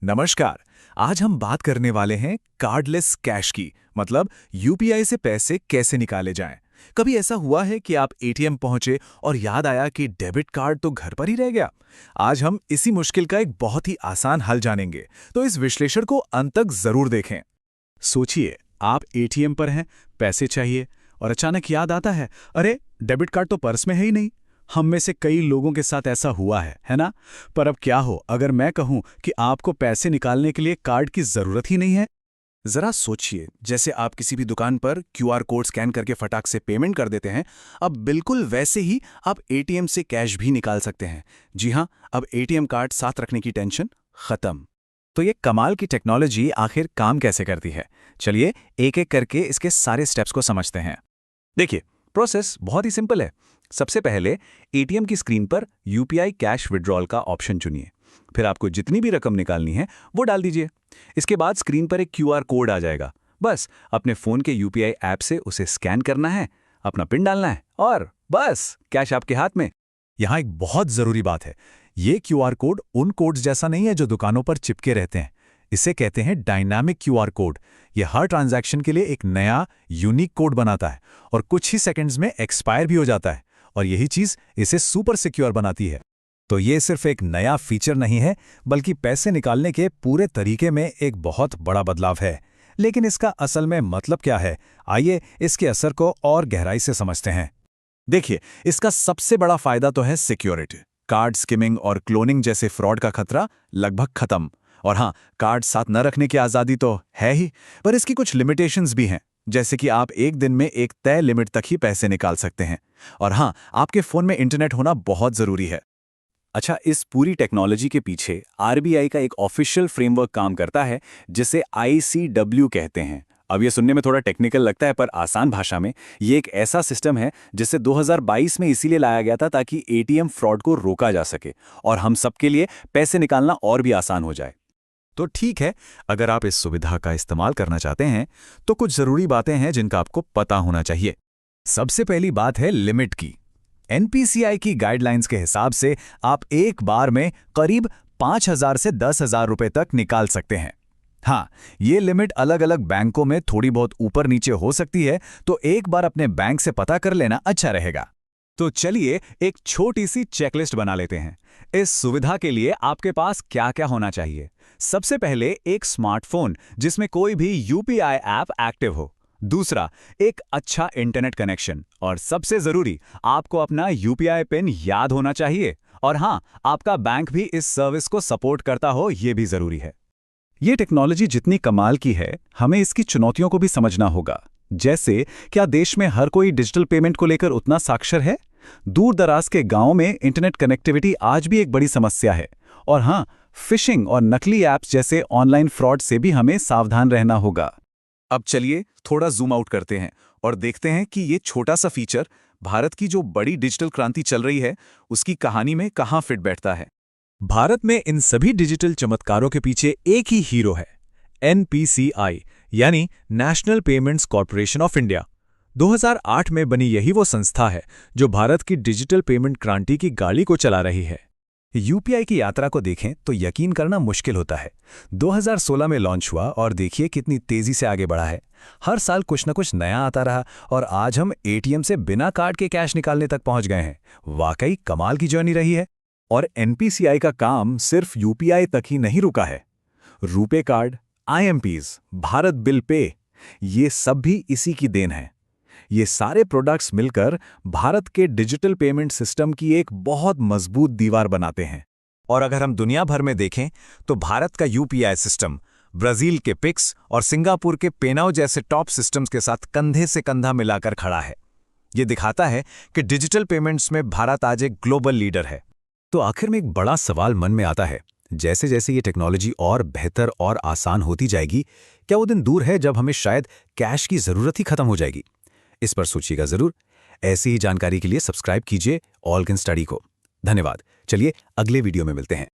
नमस्कार। आज हम बात करने वाले हैं कार्डलेस कैश की, मतलब यूपीआई से पैसे कैसे निकाले जाएं। कभी ऐसा हुआ है कि आप एटीएम पहुंचे और याद आया कि डेबिट कार्ड तो घर पर ही रह गया। आज हम इसी मुश्किल का एक बहुत ही आसान हल जानेंगे, तो इस विश्लेषण को अंत तक जरूर देखें। सोचिए, आप एटीएम पर हैं, पैसे चाहिए और अचानक याद आता है, अरे डेबिट कार्ड तो पर्स में है ही नहीं। हम में से कई लोगों के साथ ऐसा हुआ है ना? पर अब क्या हो अगर मैं कहूं कि आपको पैसे निकालने के लिए कार्ड की जरूरत ही नहीं है। जरा सोचिए, जैसे आप किसी भी दुकान पर क्यूआर कोड स्कैन करके फटाक से पेमेंट कर देते हैं, अब बिल्कुल वैसे ही आप एटीएम से कैश भी निकाल सकते हैं। जी हां, अब एटीएम कार्ड साथ रखने की टेंशन खत्म। तो ये कमाल की टेक्नोलॉजी आखिर काम कैसे करती है? चलिए एक एक करके इसके सारे स्टेप्स को समझते हैं। देखिए, प्रोसेस बहुत ही सिंपल है। सबसे पहले एटीएम की स्क्रीन पर यूपीआई कैश विड्रॉल का ऑप्शन चुनिए। फिर आपको जितनी भी रकम निकालनी है वो डाल दीजिए। इसके बाद स्क्रीन पर एक क्यूआर कोड आ जाएगा। बस अपने फोन के यूपीआई ऐप से उसे स्कैन करना है, अपना पिन डालना है और बस कैश आपके हाथ में। यहाँ एक बहुत जरूरी बात है, ये क्यूआर कोड उन कोड्स जैसा नहीं है जो दुकानों पर चिपके रहते हैं। इसे कहते हैं डायनामिक क्यूआर कोड। ये हर ट्रांजैक्शन के लिए एक नया यूनिक कोड बनाता है और कुछ ही सेकंड्स में एक्सपायर भी हो जाता है, और यही चीज इसे सुपर सिक्योर बनाती है। तो ये सिर्फ एक नया फीचर नहीं है, बल्कि पैसे निकालने के पूरे तरीके में एक बहुत बड़ा बदलाव है। लेकिन इसका असल में मतलब क्या है? आइए इसके असर को और गहराई से समझते हैं। देखिए, इसका सबसे बड़ा फायदा तो है सिक्योरिटी। कार्ड स्किमिंग और क्लोनिंग जैसे फ्रॉड का खतरा लगभग खत्म। और हाँ, कार्ड साथ न रखने की आज़ादी तो है ही, पर इसकी कुछ लिमिटेशंस भी हैं। जैसे कि आप एक दिन में एक तय लिमिट तक ही पैसे निकाल सकते हैं। और हाँ, आपके फ़ोन में इंटरनेट होना बहुत ज़रूरी है। अच्छा, इस पूरी टेक्नोलॉजी के पीछे आरबीआई का एक ऑफिशियल फ्रेमवर्क काम करता है, जिसे आईसीडब्ल्यू कहते हैं। अब ये सुनने में थोड़ा टेक्निकल लगता है, पर आसान भाषा में ये एक ऐसा सिस्टम है जिसे 2022 में इसीलिए लाया गया था ताकि एटीएम फ्रॉड को रोका जा सके और हम सबके लिए पैसे निकालना और भी आसान हो जाए। तो ठीक है, अगर आप इस सुविधा का इस्तेमाल करना चाहते हैं तो कुछ जरूरी बातें हैं जिनका आपको पता होना चाहिए। सबसे पहली बात है लिमिट की। एनपीसीआई की गाइडलाइंस के हिसाब से आप एक बार में करीब 5,000 से 10,000 रुपए तक निकाल सकते हैं। हाँ, ये लिमिट अलग अलग बैंकों में थोड़ी बहुत ऊपर नीचे हो सकती है, तो एक बार अपने बैंक से पता कर लेना अच्छा रहेगा। तो चलिए एक छोटी सी चेकलिस्ट बना लेते हैं। इस सुविधा के लिए आपके पास क्या क्या होना चाहिए? सबसे पहले एक स्मार्टफोन जिसमें कोई भी यूपीआई ऐप एक्टिव हो। दूसरा, एक अच्छा इंटरनेट कनेक्शन। और सबसे जरूरी, आपको अपना यूपीआई पिन याद होना चाहिए। और हाँ, आपका बैंक भी इस सर्विस को सपोर्ट करता हो, यह भी जरूरी है। ये टेक्नोलॉजी जितनी कमाल की है, हमें इसकी चुनौतियों को भी समझना होगा। जैसे, क्या देश में हर कोई डिजिटल पेमेंट को लेकर उतना साक्षर है? दूर दराज के गांवों में इंटरनेट कनेक्टिविटी आज भी एक बड़ी समस्या है। और हाँ, फिशिंग और नकली ऐप्स जैसे ऑनलाइन फ्रॉड से भी हमें सावधान रहना होगा। अब चलिए थोड़ा जूम आउट करते हैं और देखते हैं कि ये छोटा सा फीचर भारत की जो बड़ी डिजिटल क्रांति चल रही है, उसकी कहानी में कहाँ फिट बैठता है। भारत में इन सभी डिजिटल चमत्कारों के पीछे एक ही हीरो है, एनपीसीआई, यानी national payments corporation of India. 2008 में बनी यही वो संस्था है जो भारत की डिजिटल पेमेंट क्रांति की गाड़ी को चला रही है। यूपीआई की यात्रा को देखें तो यकीन करना मुश्किल होता है। 2016 में लॉन्च हुआ और देखिए कितनी तेजी से आगे बढ़ा है। हर साल कुछ न कुछ नया आता रहा और आज हम एटीएम से बिना कार्ड के कैश निकालने तक पहुंच गए हैं। वाकई कमाल की जर्नी रही है। और एनपीसीआई का काम सिर्फ यूपीआई तक ही नहीं रुका है। RuPay card, IMPS, Bharat bill pay, ये सब भी इसी की देन है। ये सारे प्रोडक्ट्स मिलकर भारत के डिजिटल पेमेंट सिस्टम की एक बहुत मजबूत दीवार बनाते हैं। और अगर हम दुनिया भर में देखें तो भारत का यूपीआई सिस्टम ब्राजील के पिक्स और सिंगापुर के पेनाउ जैसे टॉप सिस्टम्स के साथ कंधे से कंधा मिलाकर खड़ा है। ये दिखाता है कि डिजिटल पेमेंट्स में भारत आज एक ग्लोबल लीडर है। तो आखिर में एक बड़ा सवाल मन में आता है, जैसे जैसे ये टेक्नोलॉजी और बेहतर और आसान होती जाएगी, क्या वो दिन दूर है जब हमें शायद कैश की जरूरत ही खत्म हो जाएगी? इस पर सोचिएगा जरूर। ऐसी ही जानकारी के लिए सब्सक्राइब कीजिए ऑल कैन स्टडी को। धन्यवाद। चलिए अगले वीडियो में मिलते हैं।